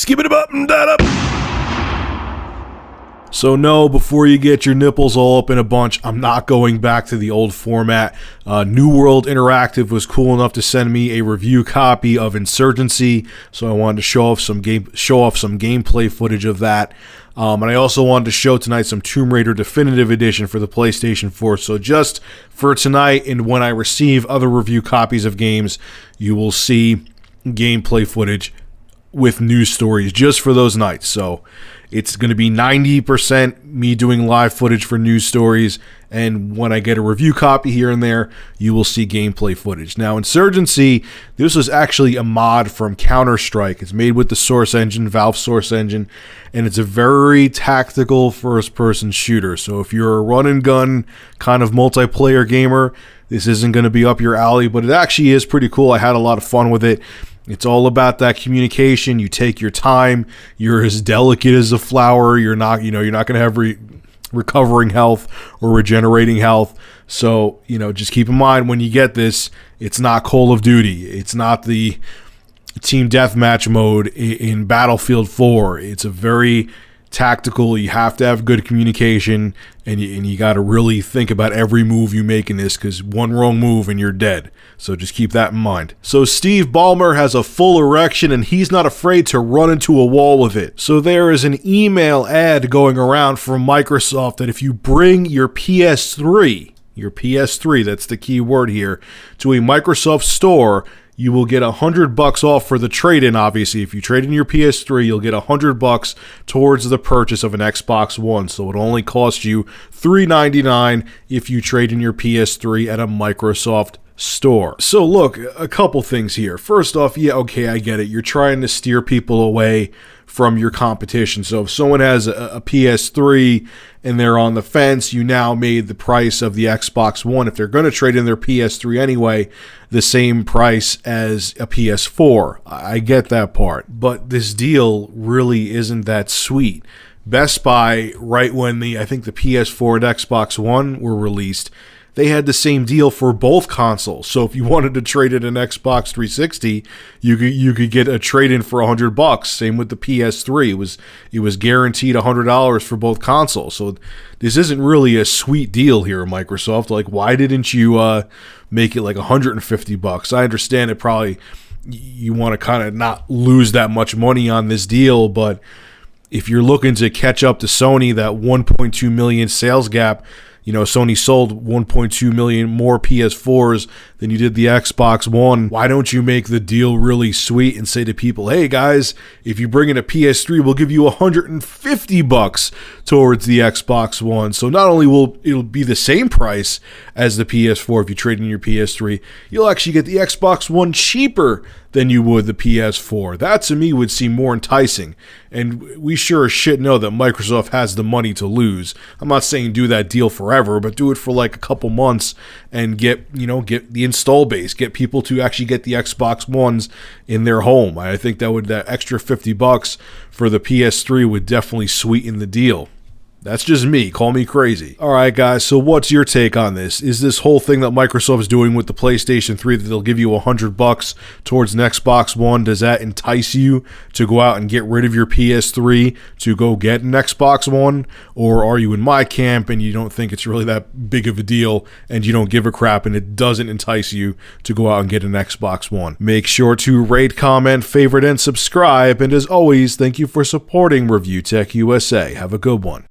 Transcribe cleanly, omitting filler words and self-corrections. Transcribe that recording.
Skip it up and that up. So no, before you get your nipples all up in a bunch, I'm not going back to the old format. New World Interactive was cool enough to send me a review copy of Insurgency, so I wanted to show off some gameplay footage of that. And I also wanted to show tonight some Tomb Raider Definitive Edition for the PlayStation 4. So just for tonight, and when I receive other review copies of games, you will see gameplay footage with news stories just for those nights. So it's going to be 90% me doing live footage for news stories, and when I get a review copy here and there, you will see gameplay footage. Now, Insurgency, this was actually a mod from Counter-Strike. It's made with the Source engine, Valve Source engine, and it's a very tactical first-person shooter. So if you're a run-and-gun kind of multiplayer gamer, this isn't going to be up your alley, but it actually is pretty cool. I had a lot of fun with it. It's all about that communication. You take your time. You're as delicate as a flower. You're not going to have recovering health or regenerating health. So, just keep in mind when you get this, it's not Call of Duty. It's not the team deathmatch mode in Battlefield 4. It's a very tactical. You have to have good communication, and you got to really think about every move you make in this, because one wrong move and you're dead. So just keep that in mind. So Steve Ballmer has a full erection, and he's not afraid to run into a wall with it. So there is an email ad going around from Microsoft that if you bring your PS3, that's the key word here, to a Microsoft store, you will get $100 off for the trade-in. Obviously, if you trade in your PS3, you'll get $100 towards the purchase of an Xbox One. So it only costs you $399 if you trade in your PS3 at a Microsoft store. So look, a couple things here. First off, yeah, okay, I get it. You're trying to steer people away from your competition. So if someone has a PS3 and they're on the fence, you now made the price of the Xbox One, if they're going to trade in their PS3 anyway, the same price as a PS4. I get that part. But this deal really isn't that sweet. Best Buy, right when I think the PS4 and Xbox One were released, they had the same deal for both consoles. So if you wanted to trade in an Xbox 360, you could get a trade-in for $100. Same with the PS3. It was guaranteed $100 for both consoles. So this isn't really a sweet deal here, Microsoft. Like, why didn't you make it like $150? I understand it probably you want to kind of not lose that much money on this deal, but if you're looking to catch up to Sony, that 1.2 million sales gap, Sony sold 1.2 million more PS4s than you did the Xbox One. Why don't you make the deal really sweet and say to people, hey guys, if you bring in a PS3, we'll give you $150 towards the Xbox One. So not only will it'll be the same price as the PS4 if you trade in your PS3, you'll actually get the Xbox One cheaper than you would the PS4. That to me would seem more enticing. And we sure as shit know that Microsoft has the money to lose. I'm not saying do that deal forever, but do it for like a couple months and get the install base, get people to actually get the Xbox Ones in their home. I think that extra $50 for the PS3 would definitely sweeten the deal. That's just me. Call me crazy. All right, guys, so what's your take on this? Is this whole thing that Microsoft is doing with the PlayStation 3 that they'll give you $100 towards an Xbox One, does that entice you to go out and get rid of your PS3 to go get an Xbox One? Or are you in my camp and you don't think it's really that big of a deal and you don't give a crap and it doesn't entice you to go out and get an Xbox One? Make sure to rate, comment, favorite, and subscribe. And as always, thank you for supporting Review Tech USA. Have a good one.